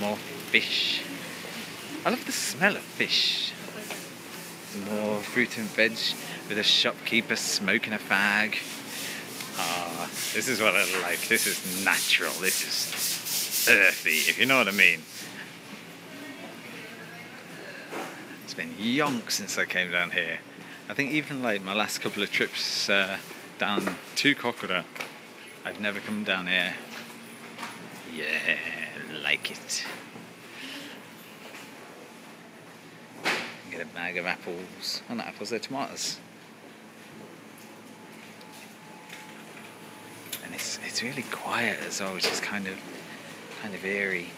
More fish. I love the smell of fish. More fruit and veg with a shopkeeper smoking a fag. Ah, this is what I like. This is natural. This is earthy, if you know what I mean. It's been yonks since I came down here. I think even like my last couple of trips down to Kokura, I've never come down here. Yeah, like it. Get a bag of apples. Oh, not apples, they're tomatoes. And it's really quiet as well, which is kind of eerie.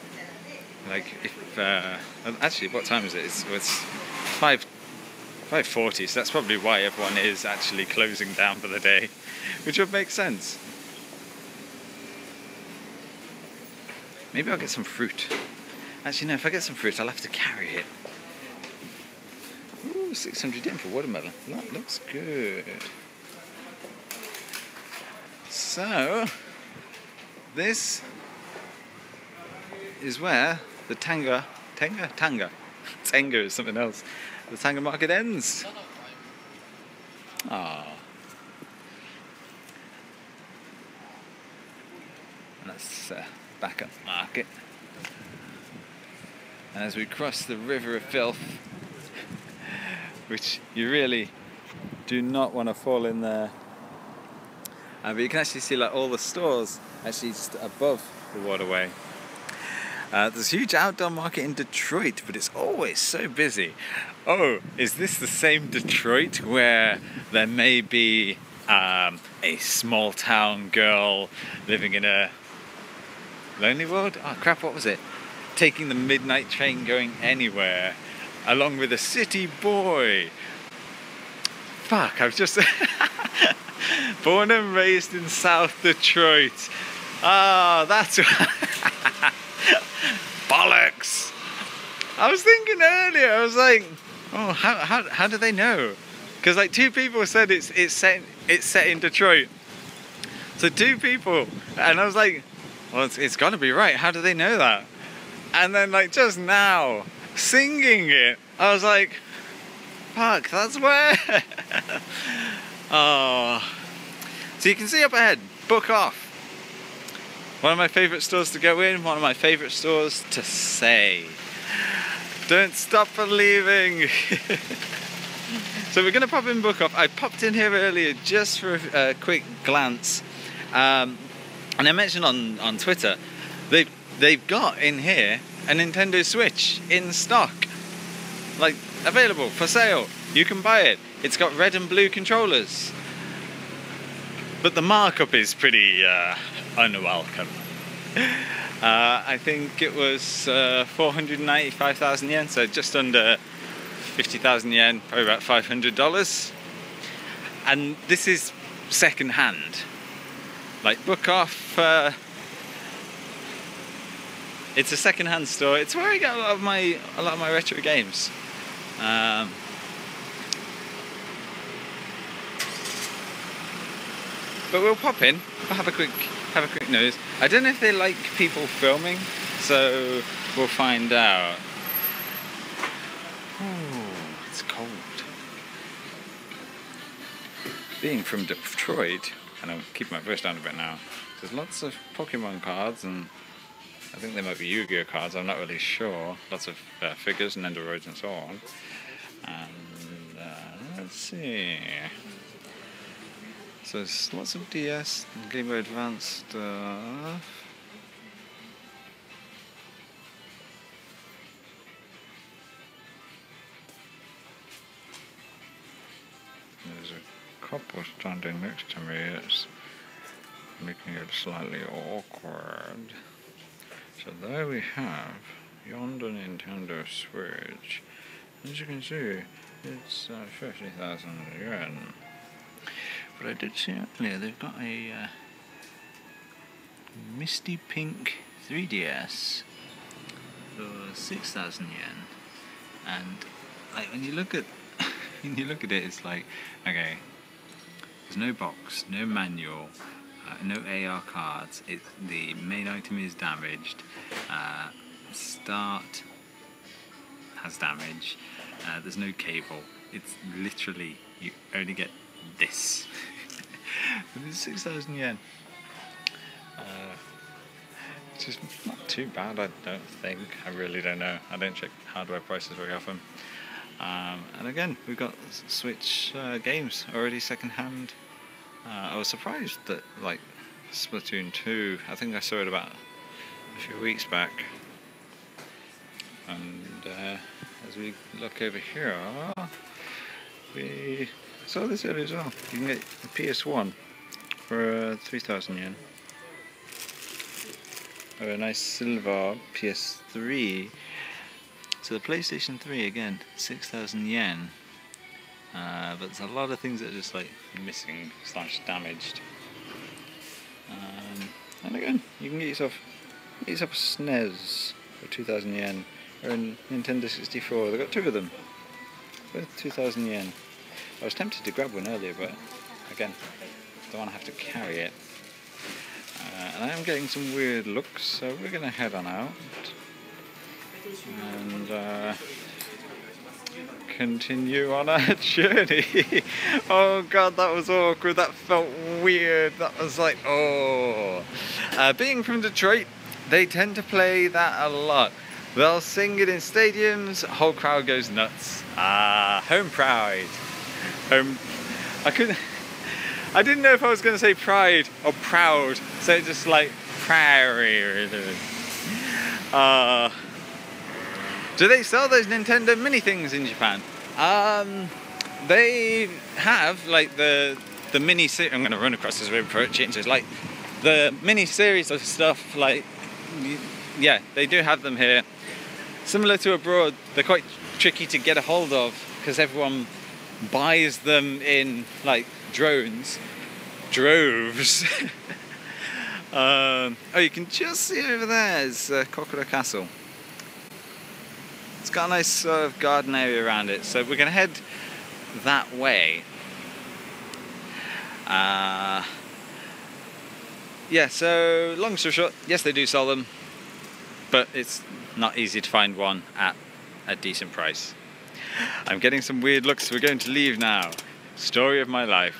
Like if actually, what time is it? It's 5:40, so that's probably why everyone is actually closing down for the day, which would make sense. Maybe I'll get some fruit. Actually, no, if I get some fruit, I'll have to carry it. Ooh, 600 yen for watermelon. That looks good. So, this is where the Tanga is something else. The Tanga market ends. Ah. And that's back at the market. And as we cross the river of filth, which you really do not want to fall in there. But you can actually see like all the stores actually just above the waterway. There's a huge outdoor market in Detroit, but it's always so busy. Oh, is this the same Detroit where there may be a small town girl living in a lonely world? Oh crap, what was it? Taking the midnight train going anywhere, along with a city boy. Fuck, I've just... Born and raised in South Detroit. Ah, that's... Bollocks! I was thinking earlier, I was like, oh, how do they know? Because like 2 people said it's set in Detroit. So 2 people, and I was like, well, it's got to be right. How do they know that? And then like just now, singing it, I was like, fuck, that's where. Oh. So you can see up ahead, Book Off. One of my favourite stores to go in, one of my favourite stores to say. Don't stop believing. So we're going to pop in Book Off. I popped in here earlier just for a quick glance. And I mentioned on Twitter, they've got in here a Nintendo Switch in stock. Like, available, for sale. You can buy it. It's got red and blue controllers. But the markup is pretty unwelcome. I think it was 495,000 yen, so just under 50,000 yen, probably about $500. And this is second hand. Like Book Off, it's a second hand store. It's where I get a lot of my retro games. But we'll pop in, we'll have a quick nose. I don't know if they like people filming, so we'll find out. Oh, it's cold. Being from Detroit, and I'll keep my voice down a bit now, there's lots of Pokemon cards, and I think they might be Yu-Gi-Oh cards, I'm not really sure. Lots of figures and Nendoroids and so on. And let's see. So there's lots of DS and Game Boy Advance stuff. There's a couple standing next to me. It's making it slightly awkward. So there we have yonder Nintendo Switch. As you can see, it's 50,000 yen. But I did see earlier they've got a misty pink 3DS for 6,000 yen, and like when you look at it, it's like, okay, there's no box, no manual, no AR cards. The main item is damaged. start has damage. There's no cable. It's literally, you only get this. It's 6,000 yen. Which is not too bad, I don't think. I really don't know. I don't check hardware prices very often. And again, we've got Switch games already second-hand. I was surprised that, like, Splatoon 2, I think I saw it about a few weeks back. And as we look over here, we saw this earlier as well. You can get the PS1 for 3,000 yen. Or a nice silver PS3. So the PlayStation 3 again, 6,000 yen. But there's a lot of things that are just like missing / damaged. And again, you can get yourself a SNES for 2,000 yen. Or a Nintendo 64. They've got two of them. Both 2,000 yen. I was tempted to grab one earlier, but again, don't want to have to carry it. And I am getting some weird looks, so we're going to head on out and continue on our journey. Oh god, that was awkward, that felt weird, that was like, oh. Being from Detroit, they tend to play that a lot. They'll sing it in stadiums, whole crowd goes nuts. Home pride. I didn't know if I was going to say pride or proud, so just like prairie. Do they sell those Nintendo mini things in Japan? They have like the mini series. I'm going to run across this road before it changes. Like the mini series of stuff. Like, yeah, they do have them here. Similar to abroad, they're quite tricky to get a hold of because everyone buys them in like droves. Oh, you can just see over there is Kokura Castle. It's got a nice sort of garden area around it, so we're going to head that way. Yeah, so long story short, yes, they do sell them, but it's not easy to find one at a decent price. I'm getting some weird looks, so we're going to leave now. Story of my life.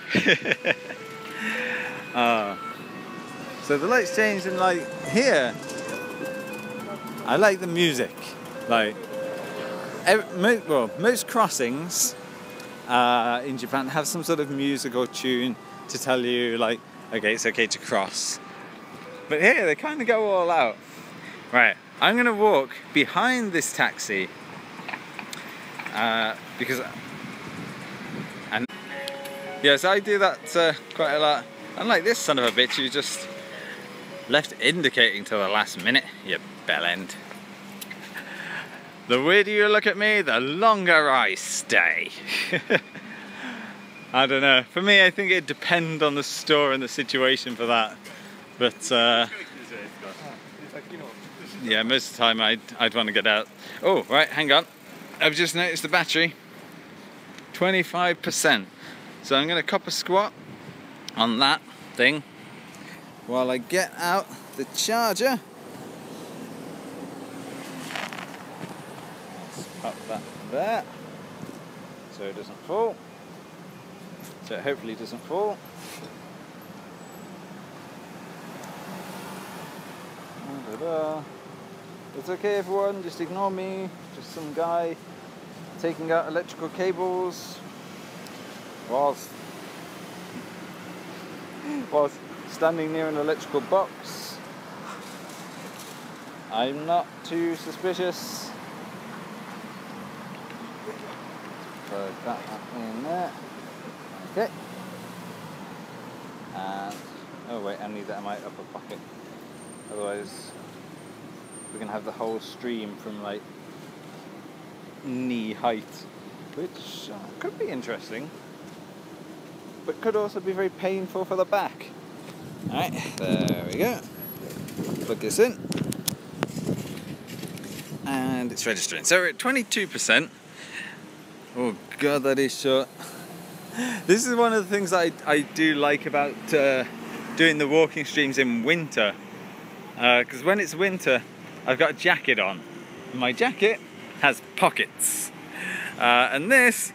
So the lights changed, and like here, I like the music. Like, most crossings in Japan have some sort of music or tune to tell you like, okay, it's okay to cross. But here they kind of go all out. Right, I'm gonna walk behind this taxi because, and yes, I do that quite a lot. Unlike this son of a bitch who just left indicating till the last minute, you bellend. The weirder you look at me, the longer I stay. I don't know. For me, I think it'd depend on the store and the situation for that. But yeah, most of the time I'd want to get out. Oh, right, hang on. I've just noticed the battery. 25%. So I'm going to cop a squat on that thing while I get out the charger. Let's pop that there so it doesn't fall. So it hopefully doesn't fall. It's okay everyone, just ignore me. Just some guy taking out electrical cables whilst standing near an electrical box. I'm not too suspicious. Put that in there. Okay. And oh wait, I need that in my upper pocket. Otherwise, we can have the whole stream from like knee height, which could be interesting, but could also be very painful for the back. Alright, there we go. Plug this in. And it's registering. So we're at 22%. Oh god, that is short. This is one of the things I do like about doing the walking streams in winter. Because when it's winter, I've got a jacket on. my jacket has pockets, and this,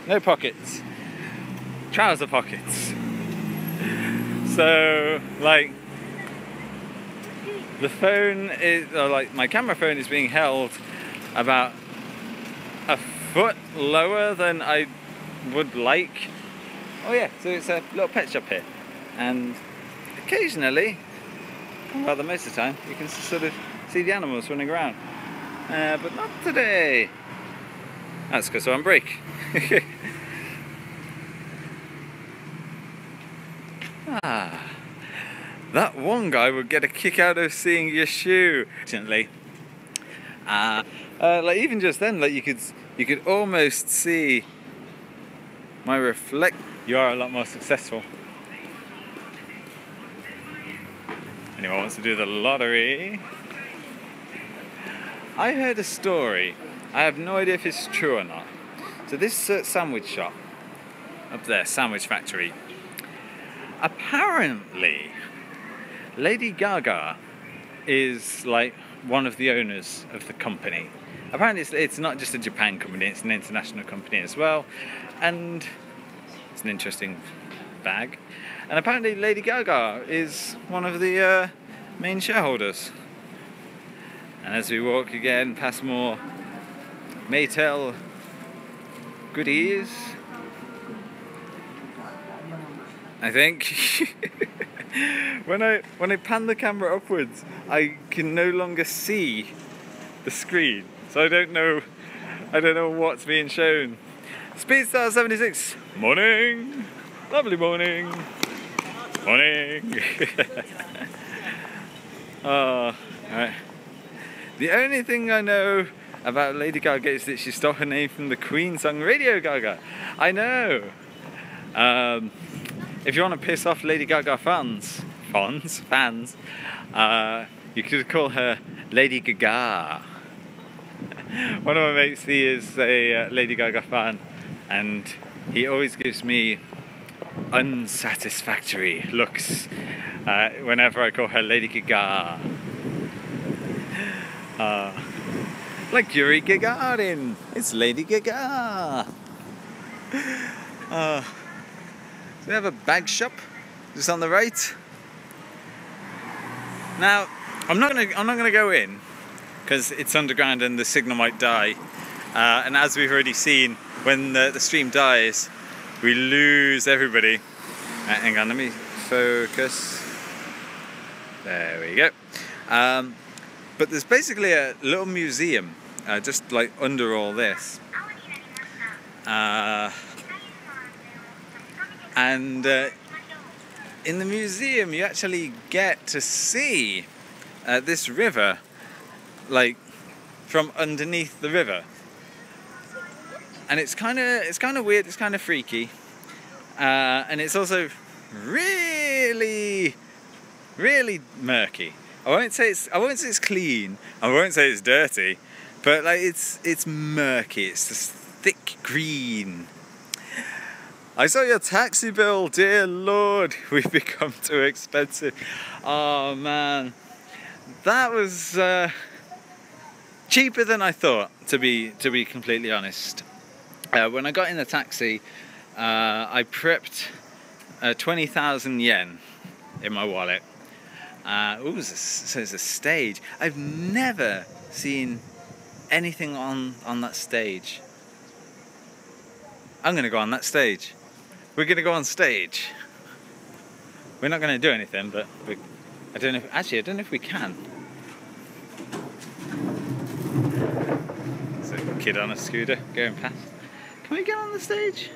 no pockets, trouser pockets. So like the phone is, or like my camera phone is being held about a foot lower than I would like. Oh yeah, so it's a little pet shop here, and occasionally, well, the most of the time, you can sort of see the animals running around, but not today. That's because I'm on break. That one guy would get a kick out of seeing your shoe. Fortunately, like even just then, like you could almost see my reflect. You are a lot more successful. Anyone wants to do the lottery? I heard a story. I have no idea if it's true or not. So this sandwich shop up there, sandwich factory. Apparently, Lady Gaga is like one of the owners of the company. Apparently it's not just a Japan company, it's an international company as well, and it's an interesting bag. And apparently Lady Gaga is one of the main shareholders. And as we walk again past more Maytel goodies, I think when I pan the camera upwards, I can no longer see the screen, so I don't know what's being shown. Speedstar 76, morning, lovely morning, morning. Oh, right. The only thing I know about Lady Gaga is that she stole her name from the Queen song Radio Gaga. I know. If you want to piss off Lady Gaga fans, you could call her Lady Gaga. One of my mates, he is a Lady Gaga fan, and he always gives me unsatisfactory looks whenever I call her Lady Gaga. Like Yuri Gagarin, it's Lady Gaga. So we have a bag shop just on the right. Now, I'm not gonna go in because it's underground and the signal might die. And as we've already seen, when the stream dies, we lose everybody. Hang on, let me focus. There we go. But there's basically a little museum just like under all this. And in the museum you actually get to see this river like from underneath the river, and it's kind of weird, it's kind of freaky, and it's also really murky. I won't say it's clean, I won't say it's dirty, but like it's murky, it's just thick green. I saw your taxi bill, dear Lord, we've become too expensive. Oh man, that was cheaper than I thought, to be completely honest. When I got in the taxi, I prepped 20,000 yen in my wallet. Ooh, so it's a stage. I've never seen anything on that stage. I'm gonna go on that stage. We're gonna go on stage. We're not gonna do anything, but I don't know if we can. There's a kid on a scooter going past. Can we get on the stage?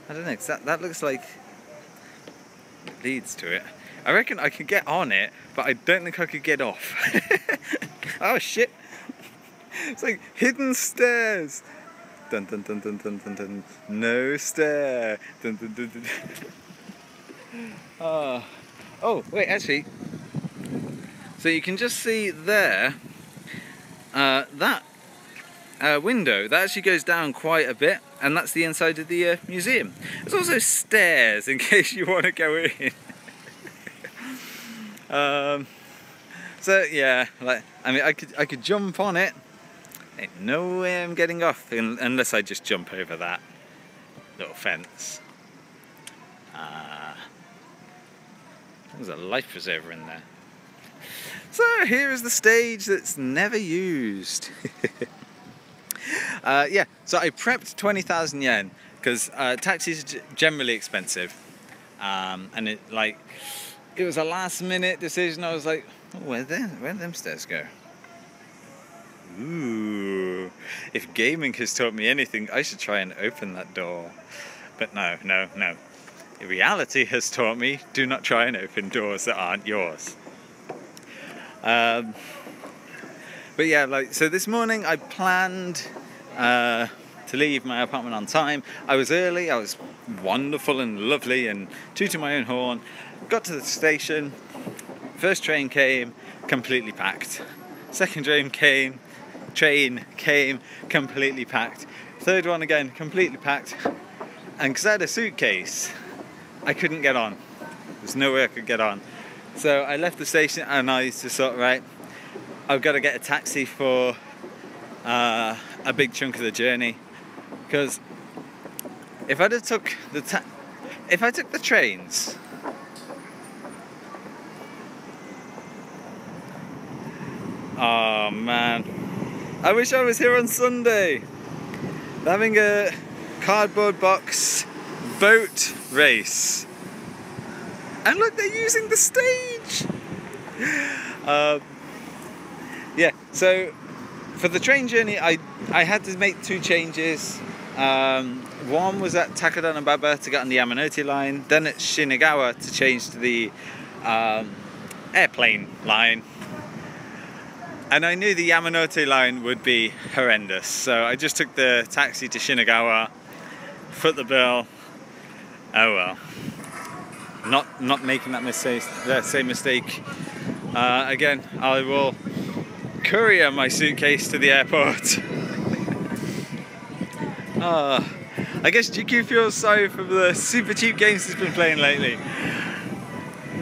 I don't know, 'cause that looks like it leads to it. I reckon I could get on it, but I don't think I could get off. Oh shit! It's like hidden stairs. Dun dun dun dun dun dun dun. No stair. Dun dun dun dun. Oh wait, actually. So you can just see there. That window that actually goes down quite a bit, and that's the inside of the museum. There's also stairs in case you want to go in. So yeah, like I mean, I could jump on it. Ain't no way I'm getting off unless I just jump over that little fence. There's a life preserver in there. So here is the stage that's never used. Yeah, so I prepped 20,000 yen because taxis are generally expensive, and it was a last minute decision. I was like, oh, where'd them stairs go? Ooh, if gaming has taught me anything, I should try and open that door. But no. Reality has taught me, do not try and open doors that aren't yours. But yeah, so this morning I planned to leave my apartment on time. I was early, I was wonderful and lovely and tooting my own horn. Got to the station, first train came, completely packed. Second train came, completely packed. Third one again, completely packed. And because I had a suitcase, I couldn't get on. There's no way I could get on. So I left the station and I just thought, right, I've got to get a taxi for a big chunk of the journey. Because if I'd have took if I took the trains, oh man, I wish I was here on Sunday having a cardboard box boat race. And look, they're using the stage. Yeah, so for the train journey, I had to make two changes. One was at Takadanobaba to get on the Yamanote line, then at Shinagawa to change to the airplane line. And I knew the Yamanote line would be horrendous, so I just took the taxi to Shinagawa, foot the bill. Oh well. Not making that same mistake again. I will courier my suitcase to the airport. I guess Jikyuu feels sorry for the super cheap games he's been playing lately.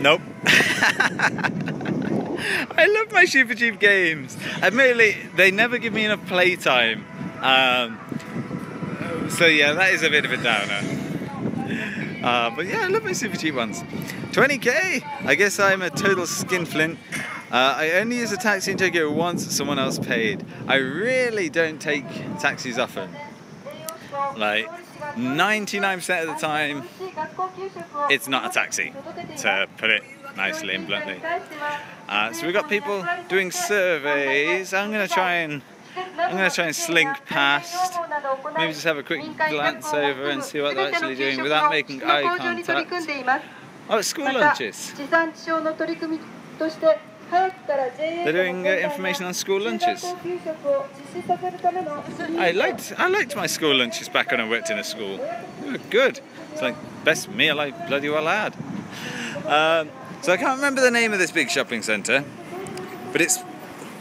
Nope. I love my super cheap games. Admittedly, they never give me enough playtime. So yeah, that is a bit of a downer. But yeah, I love my super cheap ones. 20k! I guess I'm a total skinflint. I only use a taxi in Tokyo once someone else paid. I really don't take taxis often. Like 99% of the time, it's not a taxi, to put it nicely and bluntly. So we've got people doing surveys. I'm gonna try and slink past, maybe just have a quick glance over and see what they're actually doing without making eye contact. Oh, it's school lunches. They're doing information on school lunches. I liked my school lunches back when I worked in a school. They were good. It's like best meal I bloody well had. So I can't remember the name of this big shopping centre, but it's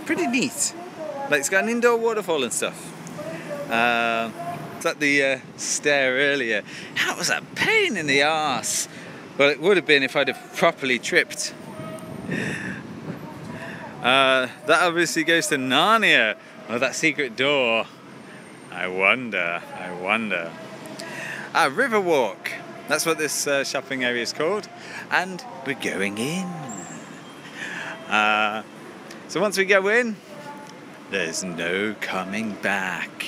pretty neat. Like it's got an indoor waterfall and stuff. It's at the stair earlier. That was a pain in the arse. Well, it would have been if I'd have properly tripped. That obviously goes to Narnia. Oh, that secret door. I wonder. Riverwalk. That's what this shopping area is called. And we're going in. So once we go in, there's no coming back.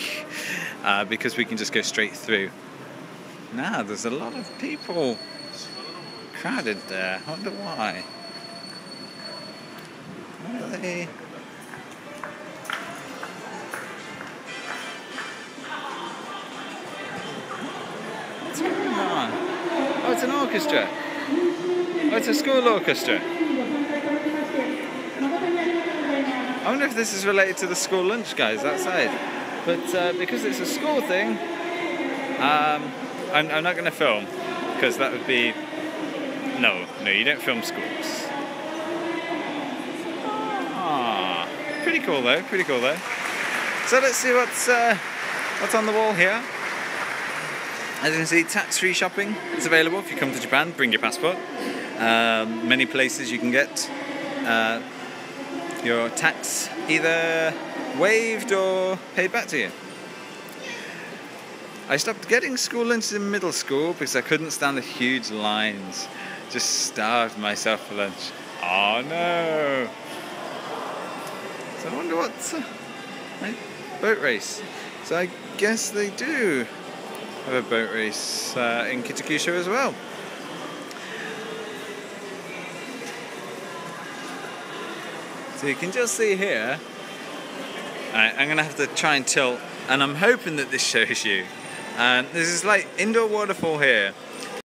Because we can just go straight through. Now, there's a lot of people crowded there. I wonder why. Where are they? What's going on? Oh, it's an orchestra. Oh, it's a school orchestra. I wonder if this is related to the school lunch guys outside. But because it's a school thing, I'm not going to film, because that would be... No, you don't film schools. Ah, pretty cool though. So let's see what's on the wall here. As you can see, tax-free shopping is available if you come to Japan. Bring your passport. Many places you can get your tax either waived or paid back to you. I stopped getting school lunches in middle school because I couldn't stand the huge lines. Just starved myself for lunch. Oh no! So I wonder what's right? Boat race. So I guess they do have a boat race in Kitakyushu as well. So you can just see here. Alright, I'm gonna have to try and tilt, and I'm hoping that this shows you. And this is like indoor waterfall here.